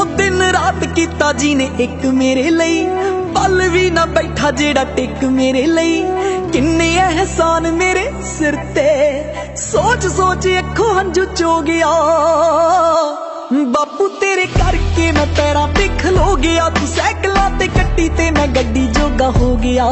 हो दिन रात कीता जी ने एक मेरे लई, पल भी ना बैठा जेड़ा टिक मेरे लई। किन्ने एहसान मेरे सिर ते, सोच सोच अखों हंझू चो गया। बापू तेरे करके मैं पैरां ते खलो गया, तू सैकलां ते कट्टी ते मैं गड्डी जोगा हो गया।